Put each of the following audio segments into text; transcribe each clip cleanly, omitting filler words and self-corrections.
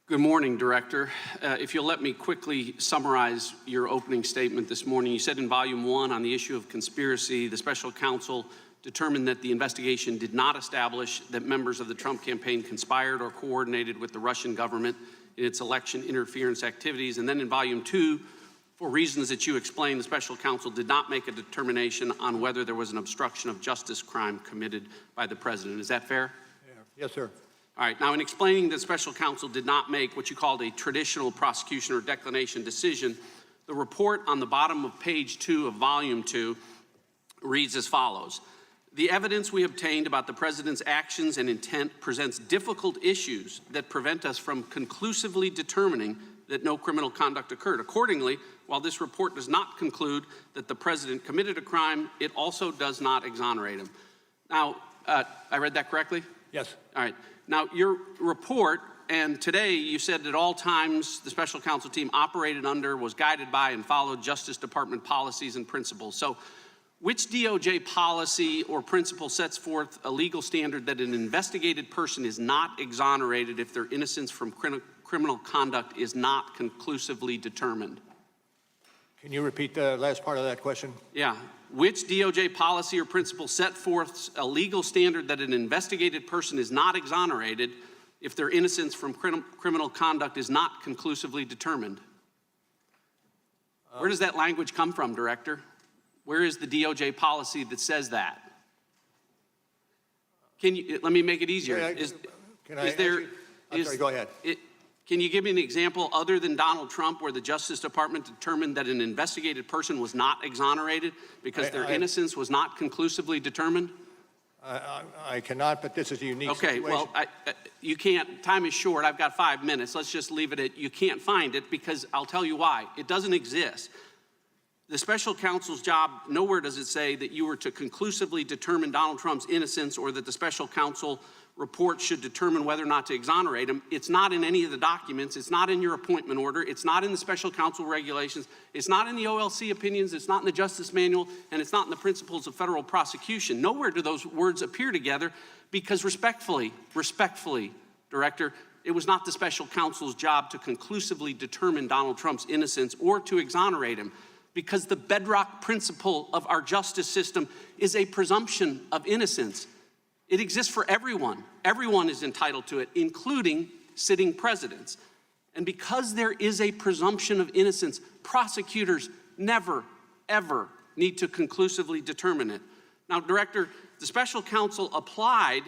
Good morning, Director. If you'll let me quickly summarize your opening statement this morning. You said in Volume 1 on the issue of conspiracy, the special counsel determined that the investigation did not establish that members of the Trump campaign conspired or coordinated with the Russian government in its election interference activities. And then in Volume 2, for reasons that you explained, the special counsel did not make a determination on whether there was an obstruction of justice crime committed by the president. Is that fair? Yes, sir. All right, now in explaining that special counsel did not make what you called a traditional prosecution or declination decision, the report on the bottom of page 2 of volume 2 reads as follows. The evidence we obtained about the president's actions and intent presents difficult issues that prevent us from conclusively determining that no criminal conduct occurred. Accordingly, while this report does not conclude that the president committed a crime, it also does not exonerate him. Now, I read that correctly? Yes. All right. Now, your report, and today you said at all times the special counsel team operated under, was guided by, and followed Justice Department policies and principles. So which DOJ policy or principle sets forth a legal standard that an investigated person is not exonerated if their innocence from criminal conduct is not conclusively determined? Can you repeat the last part of that question? Yeah. Which DOJ policy or principle set forth a legal standard that an investigated person is not exonerated if their innocence from criminal conduct is not conclusively determined? Where does that language come from, Director? Where is the DOJ policy that says that? Can you, let me make it easier. Go ahead. Can you give me an example other than Donald Trump where the Justice Department determined that an investigated person was not exonerated because their innocence was not conclusively determined? I cannot, but this is a unique situation. Okay, well, you can't. Time is short. I've got 5 minutes. Let's just leave it at you can't find it because I'll tell you why. It doesn't exist. The special counsel's job, nowhere does it say that you were to conclusively determine Donald Trump's innocence or that the special counsel report should determine whether or not to exonerate him. It's not in any of the documents. It's not in your appointment order. It's not in the special counsel regulations. It's not in the OLC opinions. It's not in the Justice Manual, and it's not in the principles of federal prosecution. Nowhere do those words appear together because respectfully, Director, it was not the special counsel's job to conclusively determine Donald Trump's innocence or to exonerate him because the bedrock principle of our justice system is a presumption of innocence. It exists for everyone. Everyone is entitled to it, including sitting presidents. And because there is a presumption of innocence, prosecutors never, ever need to conclusively determine it. Now, Director, the special counsel applied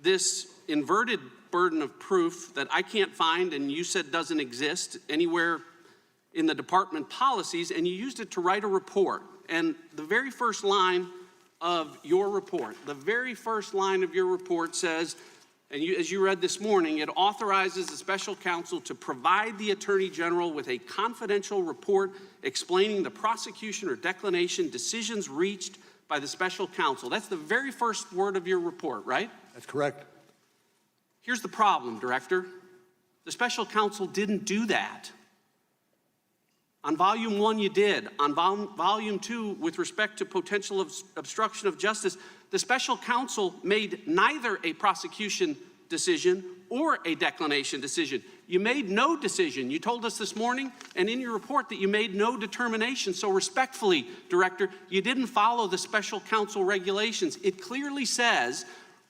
this inverted burden of proof that I can't find and you said doesn't exist anywhere in the department policies, and you used it to write a report. And the very first line of your report, says, and as you read this morning, it authorizes the special counsel to provide the Attorney General with a confidential report explaining the prosecution or declination decisions reached by the special counsel. That's the very first word of your report, right? That's correct. Here's the problem, Director. The special counsel didn't do that. On Volume 1, you did. On Volume 2, with respect to potential obstruction of justice, the special counsel made neither a prosecution decision or a declination decision. You made no decision. You told us this morning and in your report that you made no determination. So respectfully, Director, you didn't follow the special counsel regulations. It clearly says,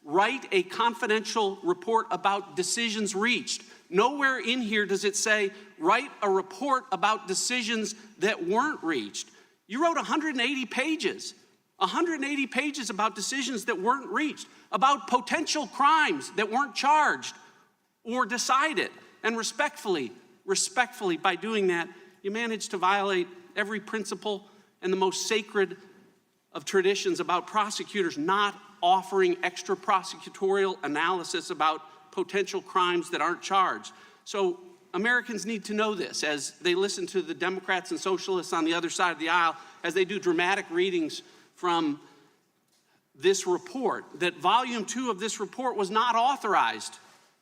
write a confidential report about decisions reached. Nowhere in here does it say, write a report about decisions that weren't reached. You wrote 180 pages about decisions that weren't reached, about potential crimes that weren't charged or decided. And respectfully, by doing that, you managed to violate every principle and the most sacred of traditions about prosecutors not offering extra prosecutorial analysis about potential crimes that aren't charged. So Americans need to know this as they listen to the Democrats and socialists on the other side of the aisle, as they do dramatic readings from this report, that Volume 2 of this report was not authorized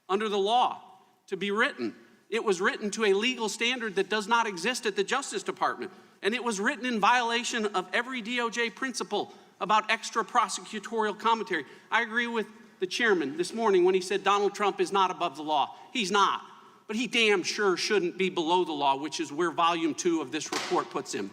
under the law to be written. It was written to a legal standard that does not exist at the Justice Department. And it was written in violation of every DOJ principle about extra prosecutorial commentary. I agree with the chairman this morning when he said Donald Trump is not above the law. He's not. but he damn sure shouldn't be below the law, which is where volume 2 of this report puts him.